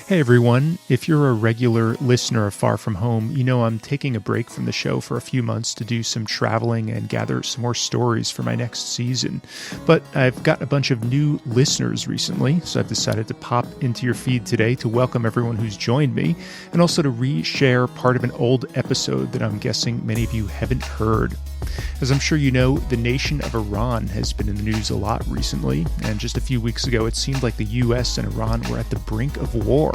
Hey everyone, if you're a regular listener of Far From Home, you know I'm taking a break from the show for a few months to do some traveling and gather some more stories for my next season. But I've got a bunch of new listeners recently, so I've decided to pop into your feed today to welcome everyone who's joined me, and also to re-share part of an old episode that I'm guessing many of you haven't heard. As I'm sure you know, the nation of Iran has been in the news a lot recently, and just a few weeks ago it seemed like the US and Iran were at the brink of war.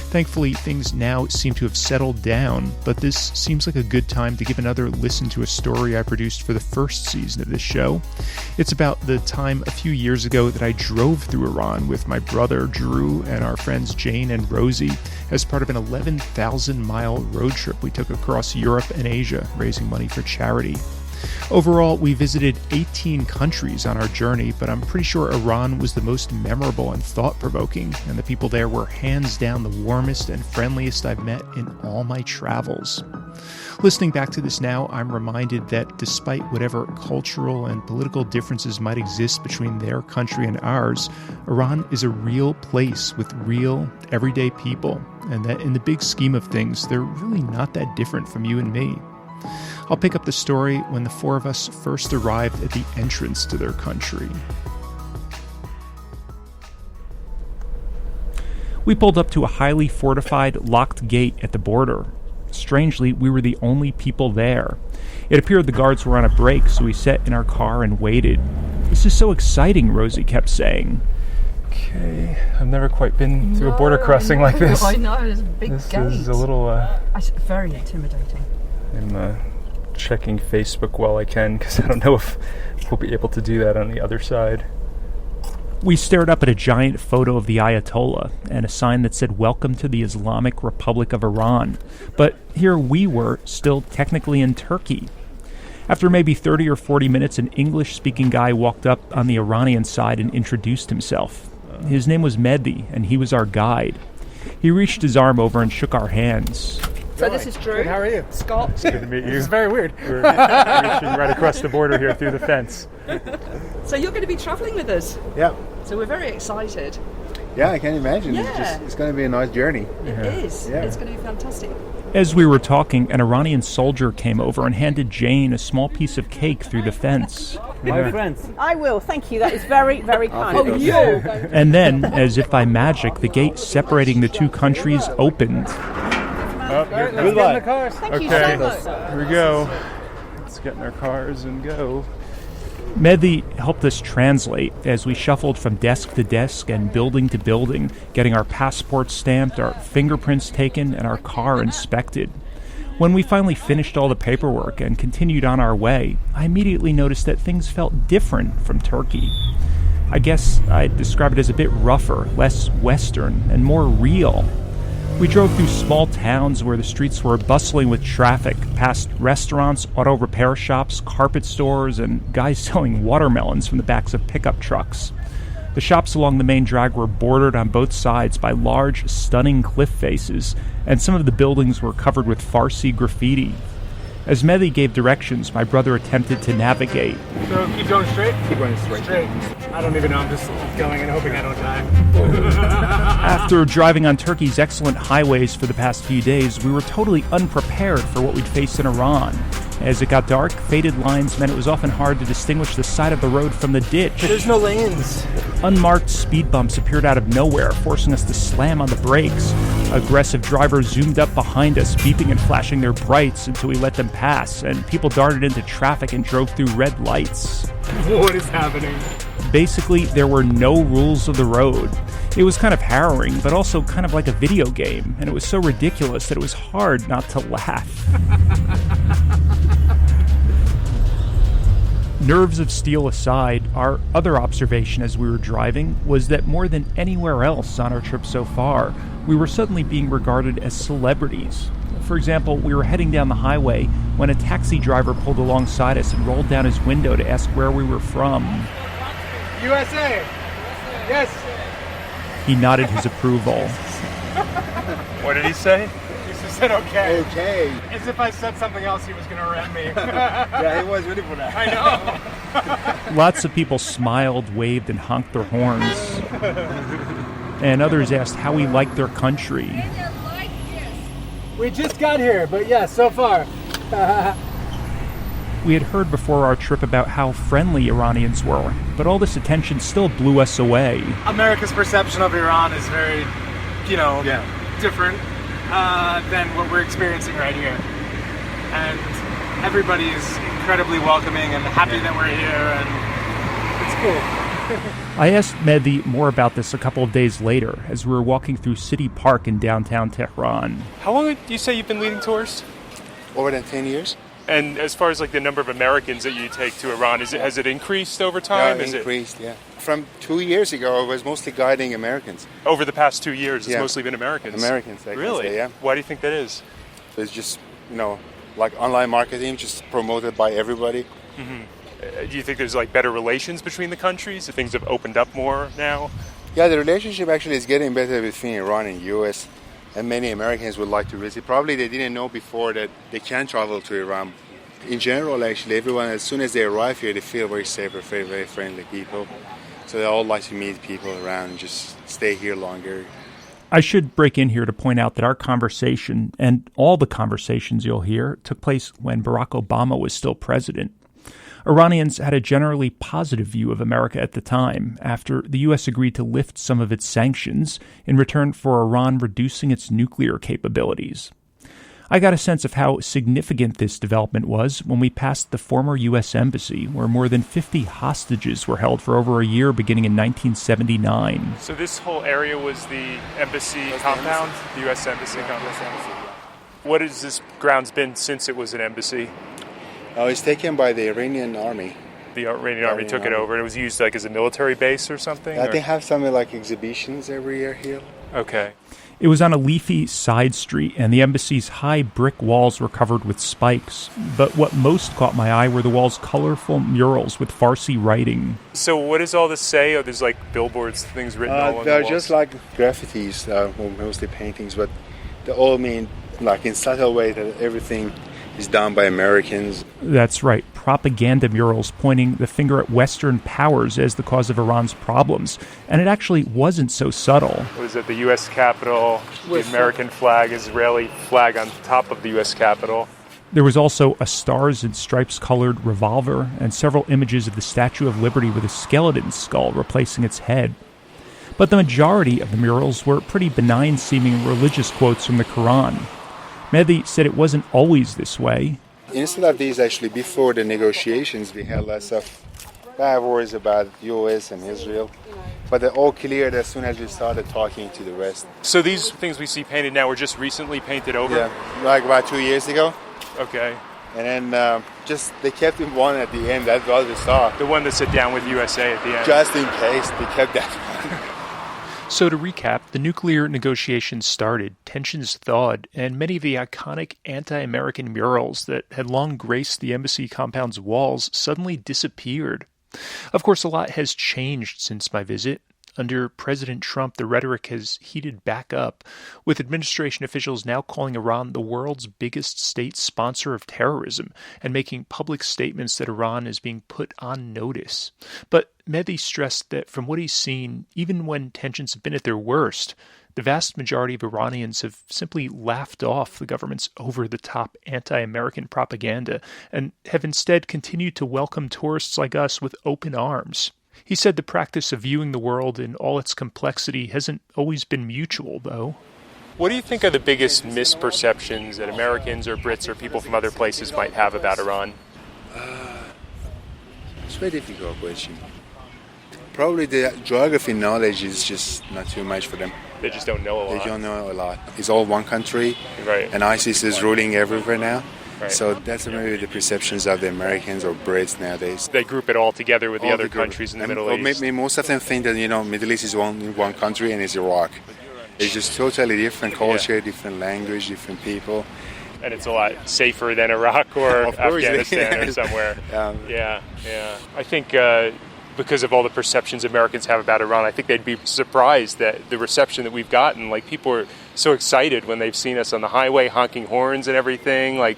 Thankfully, things now seem to have settled down, but this seems like a good time to give another listen to a story I produced for the first season of this show. It's about the time a few years ago that I drove through Iran with my brother Drew and our friends Jane and Rosie as part of an 11,000-mile road trip we took across Europe and Asia, raising money for charity. Overall, we visited 18 countries on our journey, but I'm pretty sure Iran was the most memorable and thought-provoking, and the people there were hands down the warmest and friendliest I've met in all my travels. Listening back to this now, I'm reminded that despite whatever cultural and political differences might exist between their country and ours, Iran is a real place with real, everyday people, and that in the big scheme of things, they're really not that different from you and me. I'll pick up the story when the four of us first arrived at the entrance to their country. We pulled up to a highly fortified, locked gate at the border. Strangely, we were the only people there. It appeared the guards were on a break, so we sat in our car and waited. "This is so exciting," Rosie kept saying. Okay, I've never quite been through a border crossing like this. I know, there's a big gate. This is a little... It's very intimidating. I'm checking Facebook while I can, because I don't know if we'll be able to do that on the other side. We stared up at a giant photo of the Ayatollah and a sign that said, "Welcome to the Islamic Republic of Iran." But here we were, still technically in Turkey. After maybe 30 or 40 minutes, an English-speaking guy walked up on the Iranian side and introduced himself. His name was Mehdi, and he was our guide. He reached his arm over and shook our hands. So this is Drew. Good, how are you? Scott. It's good to meet you. This is very weird. We're reaching right across the border here through the fence. So you're going to be travelling with us. Yeah. So we're very excited. Yeah, I can imagine. Yeah. It's going to be a nice journey. It is. Yeah. It's going to be fantastic. As we were talking, an Iranian soldier came over and handed Jane a small piece of cake through the fence. My friends. I will, thank you. That is very, very kind. Oh, you! And then, as if by magic, the gate separating the two countries opened. Goodbye. Thank you so much. Here we go. Let's get in our cars and go. Mehdi helped us translate as we shuffled from desk to desk and building to building, getting our passports stamped, our fingerprints taken, and our car inspected. When we finally finished all the paperwork and continued on our way, I immediately noticed that things felt different from Turkey. I guess I'd describe it as a bit rougher, less Western, and more real. We drove through small towns where the streets were bustling with traffic, past restaurants, auto repair shops, carpet stores, and guys selling watermelons from the backs of pickup trucks. The shops along the main drag were bordered on both sides by large, stunning cliff faces, and some of the buildings were covered with Farsi graffiti. As Mehdi gave directions, my brother attempted to navigate. So keep going straight? Keep going straight. I don't even know. I'm just going and hoping I don't die. After driving on Turkey's excellent highways for the past few days, we were totally unprepared for what we'd face in Iran. As it got dark, faded lines meant it was often hard to distinguish the side of the road from the ditch. There's no lanes. Unmarked speed bumps appeared out of nowhere, forcing us to slam on the brakes. Aggressive drivers zoomed up behind us, beeping and flashing their brights until we let them pass, and people darted into traffic and drove through red lights. What is happening? Basically, there were no rules of the road. It was kind of harrowing, but also kind of like a video game, and it was so ridiculous that it was hard not to laugh. Nerves of steel aside, our other observation as we were driving was that more than anywhere else on our trip so far, we were suddenly being regarded as celebrities. For example, we were heading down the highway when a taxi driver pulled alongside us and rolled down his window to ask where we were from. USA! Yes! He nodded his approval. What did he say? He said okay. Okay. As if I said something else, he was going to ram me. Yeah, he was ready for that. I know. Lots of people smiled, waved, and honked their horns. and others asked how he liked their country. We just got here, but yeah, so far. We had heard before our trip about how friendly Iranians were, but all this attention still blew us away. America's perception of Iran is very, different than what we're experiencing right here. And everybody is incredibly welcoming and happy that we're here, and it's cool. I asked Mehdi more about this a couple of days later as we were walking through City Park in downtown Tehran. How long do you say you've been leading tours? Over than 10 years. And as far as like the number of Americans that you take to Iran, has it increased over time? Yeah, increased, From 2 years ago, I was mostly guiding Americans. Over the past 2 years, it's mostly been Americans. Americans, I really? can say, yeah. Why do you think that is? It's just, like online marketing, just promoted by everybody. Mm-hmm. Do you think there's like better relations between the countries? Things have opened up more now? Yeah, the relationship actually is getting better between Iran and U.S. And many Americans would like to visit. Probably they didn't know before that they can travel to Iran. In general, actually, everyone, as soon as they arrive here, they feel very safe, very, very friendly people. So they all like to meet people around and just stay here longer. I should break in here to point out that our conversation, and all the conversations you'll hear, took place when Barack Obama was still president. Iranians had a generally positive view of America at the time, after the U.S. agreed to lift some of its sanctions in return for Iran reducing its nuclear capabilities. I got a sense of how significant this development was when we passed the former U.S. Embassy, where more than 50 hostages were held for over a year beginning in 1979. So this whole area was the embassy compound, the U.S. Embassy compound? What has this grounds been since it was an embassy? It's taken by the Iranian army. The Iranian army took it over. It was used like as a military base or something? They have some like exhibitions every year here. Okay. It was on a leafy side street, and the embassy's high brick walls were covered with spikes. But what most caught my eye were the wall's colorful murals with Farsi writing. So what does all this say? Oh, there's like billboards, things written all on the they're walls? just like graffitis, mostly paintings, but they all mean like in subtle way that everything is done by Americans. That's right, propaganda murals pointing the finger at Western powers as the cause of Iran's problems. And it actually wasn't so subtle. What is it, the U.S. Capitol, the American flag, Israeli flag on top of the U.S. Capitol. There was also a stars and stripes colored revolver and several images of the Statue of Liberty with a skeleton skull replacing its head. But the majority of the murals were pretty benign-seeming religious quotes from the Quran. Mehdi said it wasn't always this way. Instead of these, actually, before the negotiations, we had lots of bad words about U.S. and Israel. But they're all cleared as soon as we started talking to the rest. So these things we see painted now were just recently painted over? Yeah, like about 2 years ago. Okay. And then just they kept one at the end. That's what we saw. The one that said down with USA at the end? Just in case, they kept that one. So to recap, the nuclear negotiations started, tensions thawed, and many of the iconic anti-American murals that had long graced the embassy compound's walls suddenly disappeared. Of course, a lot has changed since my visit. Under President Trump, the rhetoric has heated back up, with administration officials now calling Iran the world's biggest state sponsor of terrorism and making public statements that Iran is being put on notice. But Mehdi stressed that from what he's seen, even when tensions have been at their worst, the vast majority of Iranians have simply laughed off the government's over-the-top anti-American propaganda and have instead continued to welcome tourists like us with open arms. He said the practice of viewing the world in all its complexity hasn't always been mutual, though. What do you think are the biggest misperceptions that Americans or Brits or people from other places might have about Iran? It's a very difficult question. Probably the geography knowledge is just not too much for them. They just don't know a lot. They don't know a lot. It's all one country, right? And ISIS is ruling everywhere now. Right. So that's maybe the perceptions of the Americans or Brits nowadays. They group it all together with the other countries in the Middle East. Maybe most of them think that, Middle East is one country and it's Iraq. It's just totally different culture, different language, different people. And it's a lot safer than Iraq or Afghanistan or somewhere. Yeah. I think because of all the perceptions Americans have about Iran, I think they'd be surprised that the reception that we've gotten, like people are so excited when they've seen us on the highway honking horns and everything. Like,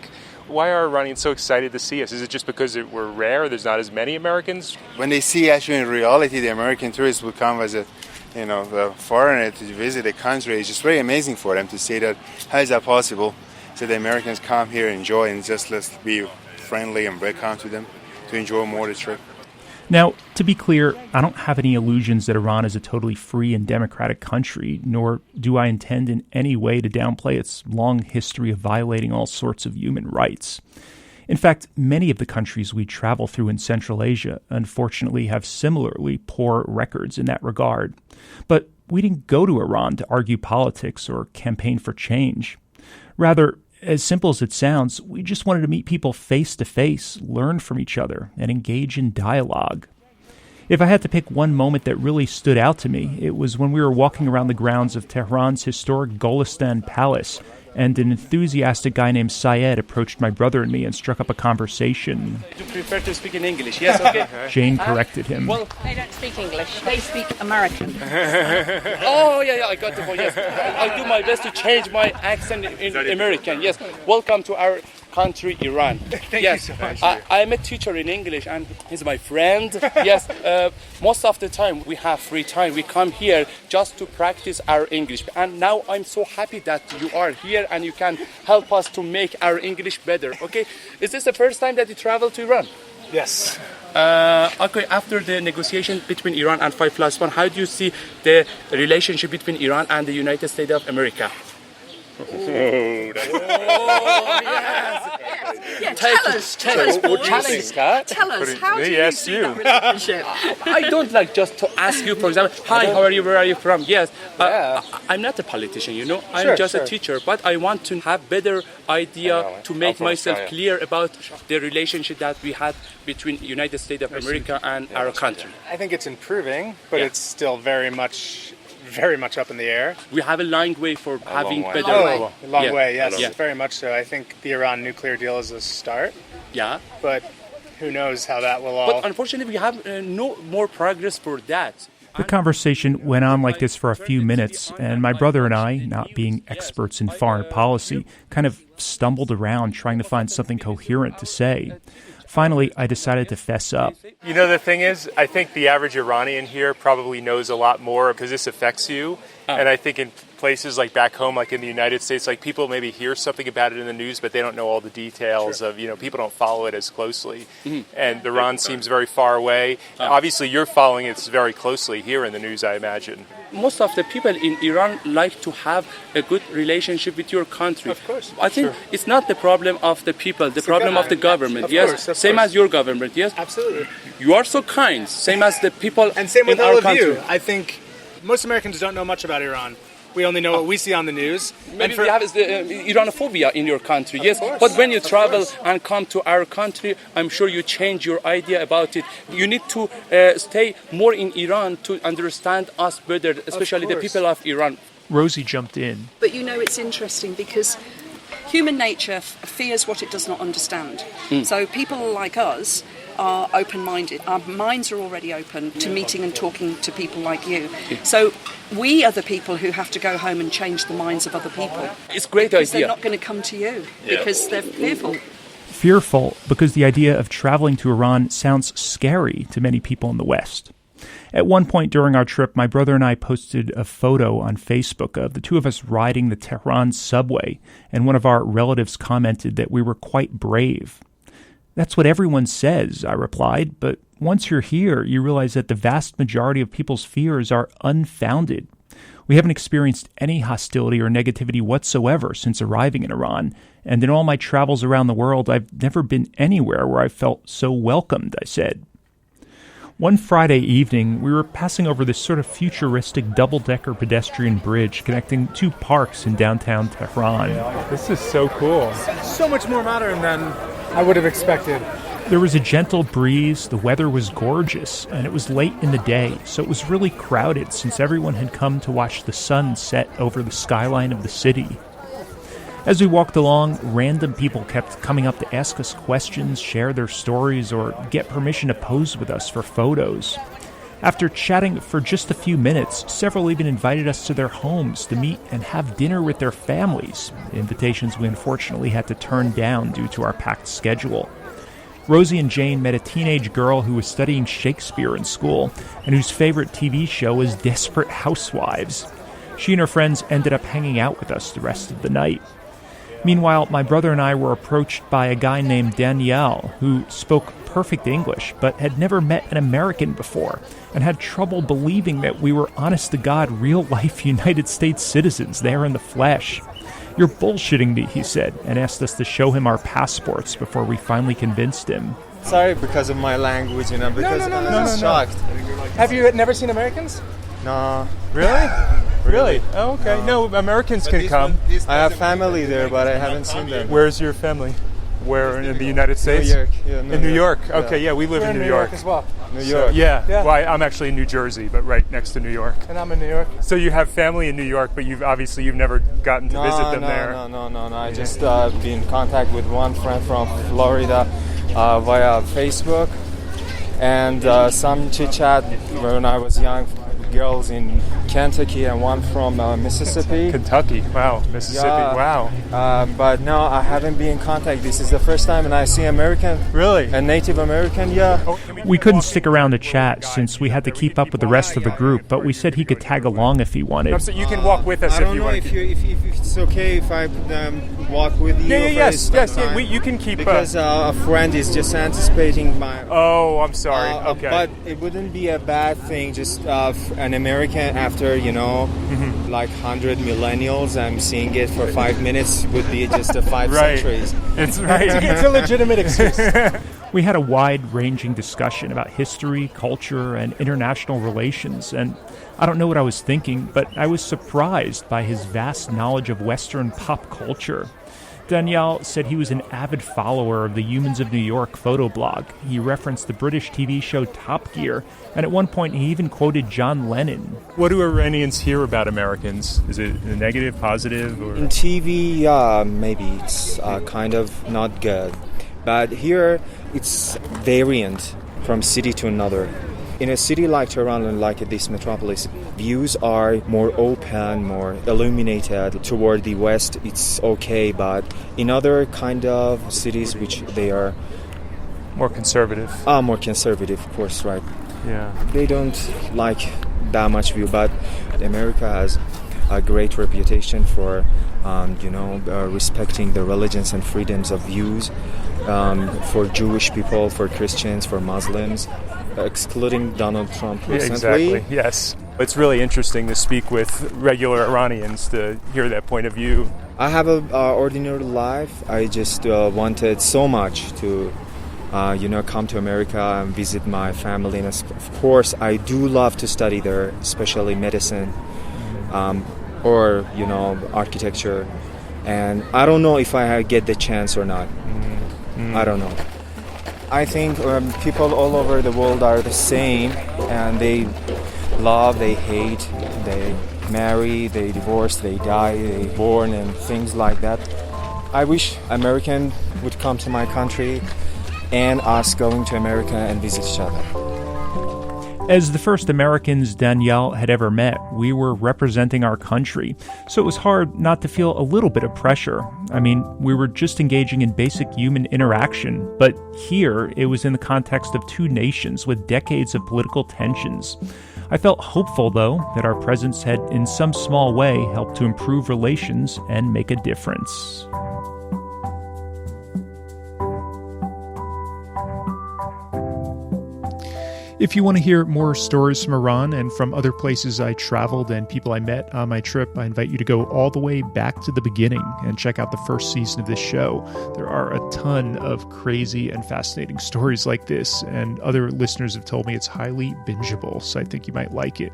why are Iranians so excited to see us? Is it just because we're rare? There's not as many Americans? When they see actually in reality, the American tourists will come as a the foreigner to visit a country. It's just very amazing for them to see that. How is that possible? So the Americans come here, enjoy, and just let's be friendly and welcome to them to enjoy more the trip. Now, to be clear, I don't have any illusions that Iran is a totally free and democratic country, nor do I intend in any way to downplay its long history of violating all sorts of human rights. In fact, many of the countries we travel through in Central Asia, unfortunately, have similarly poor records in that regard. But we didn't go to Iran to argue politics or campaign for change. Rather, as simple as it sounds, we just wanted to meet people face to face, learn from each other, and engage in dialogue. If I had to pick one moment that really stood out to me, it was when we were walking around the grounds of Tehran's historic Golestan Palace, and an enthusiastic guy named Syed approached my brother and me and struck up a conversation. Do you prefer to speak in English? Yes, okay. Jane corrected him. Well, they don't speak English. They speak American. Oh, yeah, I got the point, yes. I'll do my best to change my accent in American, yes. Welcome to our country, Iran. Thank you so much. I'm a teacher in English, and he's my friend. Yes, most of the time we have free time. We come here just to practice our English. And now I'm so happy that you are here and you can help us to make our English better. Okay, is this the first time that you travel to Iran? Yes. Okay, after the negotiation between Iran and 5+1, how do you see the relationship between Iran and the United States of America? Yeah, tell us, Challenge, Scott. Tell us, how do you see that relationship? I don't like just to ask you, for example, hi, how are you, where are you from? Yes, I'm not a politician, I'm just a teacher, but I want to have better idea to make myself clear about the relationship that we had between United States of America and our country. I think it's improving, but it's still very much up in the air. We have a long way for having better... A long way, yes, very much so. I think the Iran nuclear deal is a start. Yeah. But who knows how that will all... But unfortunately, we have no more progress for that. The conversation went on like this for a few minutes, and my brother and I, not being experts in foreign policy, kind of stumbled around trying to find something coherent to say. Finally, I decided to fess up. The thing is, I think the average Iranian here probably knows a lot more because this affects you. And I think in places like back home, like in the United States, like people maybe hear something about it in the news, but they don't know all the details of, people don't follow it as closely. And Iran seems very far away. Obviously, you're following it very closely here in the news, I imagine. Most of the people in Iran like to have a good relationship with your country. Of course. I think it's not the problem of the people, the problem of the government. Of yes, course, same as your government. Yes, absolutely. You are so kind, same as the people and same with in all our of country. you. I think most Americans don't know much about Iran. We only know what we see on the news. Maybe we have the Iranophobia in your country, yes. But when you travel and come to our country, I'm sure you change your idea about it. You need to stay more in Iran to understand us better, especially the people of Iran. Rosie jumped in. But it's interesting because human nature fears what it does not understand. So people like us are open-minded. Our minds are already open to meeting and talking to people like you. So we are the people who have to go home and change the minds of other people. It's a great because idea. They're not going to come to you because they're fearful. Fearful because the idea of traveling to Iran sounds scary to many people in the West. At one point during our trip, my brother and I posted a photo on Facebook of the two of us riding the Tehran subway, and one of our relatives commented that we were quite brave. That's what everyone says, I replied, but once you're here, you realize that the vast majority of people's fears are unfounded. We haven't experienced any hostility or negativity whatsoever since arriving in Iran, and in all my travels around the world, I've never been anywhere where I felt so welcomed, I said. One Friday evening, we were passing over this sort of futuristic double-decker pedestrian bridge connecting two parks in downtown Tehran. This is so cool. So much more modern than I would have expected. There was a gentle breeze, the weather was gorgeous, and it was late in the day, so it was really crowded since everyone had come to watch the sun set over the skyline of the city. As we walked along, random people kept coming up to ask us questions, share their stories, or get permission to pose with us for photos. After chatting for just a few minutes, several even invited us to their homes to meet and have dinner with their families, invitations we unfortunately had to turn down due to our packed schedule. Rosie and Jane met a teenage girl who was studying Shakespeare in school and whose favorite TV show was Desperate Housewives. She and her friends ended up hanging out with us the rest of the night. Meanwhile, my brother and I were approached by a guy named Danielle who spoke perfect English but had never met an American before and had trouble believing that we were honest-to-God, real-life United States citizens there in the flesh. "You're bullshitting me," he said, and asked us to show him our passports before we finally convinced him. Sorry because of my language, because I was shocked. Have you never seen Americans? No. Really? Really? Oh, okay. No, Americans can come. I have family there, but I haven't seen them. Where's your family? Where, in the United States? New York. Yeah, in New York? Okay, yeah, we live in New York as well. New York. Yeah. Well, I'm actually in New Jersey, but right next to New York. And I'm in New York. So you have family in New York, but you've never gotten to visit them there. No. I just been in contact with one friend from Florida via Facebook, and some chit chat when I was young. Girls in Kentucky and one from Mississippi. Kentucky, wow. Mississippi, wow. But no, I haven't been in contact. This is the first time, and I see American. Really? A Native American, yeah. We couldn't stick around to chat since we had to keep up with the rest of the group, but we said he could tag along if he wanted. So you can walk with us if you want. I don't know if it's okay if I walk with you. Yes. You can keep. Because a friend is just anticipating my. Oh, I'm sorry. Okay. But it wouldn't be a bad thing. Just an American after like 100 millennials. I'm seeing it for 5 minutes would be just 5 centuries. It's right. It's a legitimate excuse. We had a wide-ranging discussion about history, culture, and international relations, and I don't know what I was thinking, but I was surprised by his vast knowledge of Western pop culture. Danielle said he was an avid follower of the Humans of New York photo blog. He referenced the British TV show Top Gear, and at one point he even quoted John Lennon. What do Iranians hear about Americans? Is it negative, positive? Or? In TV, maybe it's kind of not good. But here, it's variant from city to another. In a city like Tehran and like this metropolis, views are more open, more illuminated. Toward the west, it's okay, but in other kind of cities, which they are more conservative. More conservative, of course, right? Yeah. They don't like that much view, but America has a great reputation for, respecting the religions and freedoms of views for Jewish people, for Christians, for Muslims. Excluding Donald Trump recently. Yeah, exactly, yes. It's really interesting to speak with regular Iranians to hear that point of view. I have an ordinary life. I just wanted so much to, come to America and visit my family. And of course, I do love to study there, especially medicine or, architecture. And I don't know if I get the chance or not. I don't know. I think people all over the world are the same, and they love, they hate, they marry, they divorce, they die, they born, and things like that. I wish American would come to my country and us going to America and visit each other. As the first Americans Danielle had ever met, we were representing our country, so it was hard not to feel a little bit of pressure. I mean, we were just engaging in basic human interaction, but here it was in the context of two nations with decades of political tensions. I felt hopeful, though, that our presence had in some small way helped to improve relations and make a difference. If you want to hear more stories from Iran and from other places I traveled and people I met on my trip, I invite you to go all the way back to the beginning and check out the first season of this show. There are a ton of crazy and fascinating stories like this, and other listeners have told me it's highly bingeable, so I think you might like it.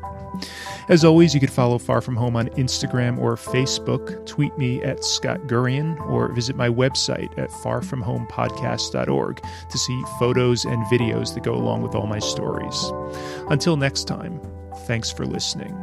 As always, you can follow Far From Home on Instagram or Facebook, tweet me at Scott Gurian, or visit my website at farfromhomepodcast.org to see photos and videos that go along with all my stories. Until next time, thanks for listening.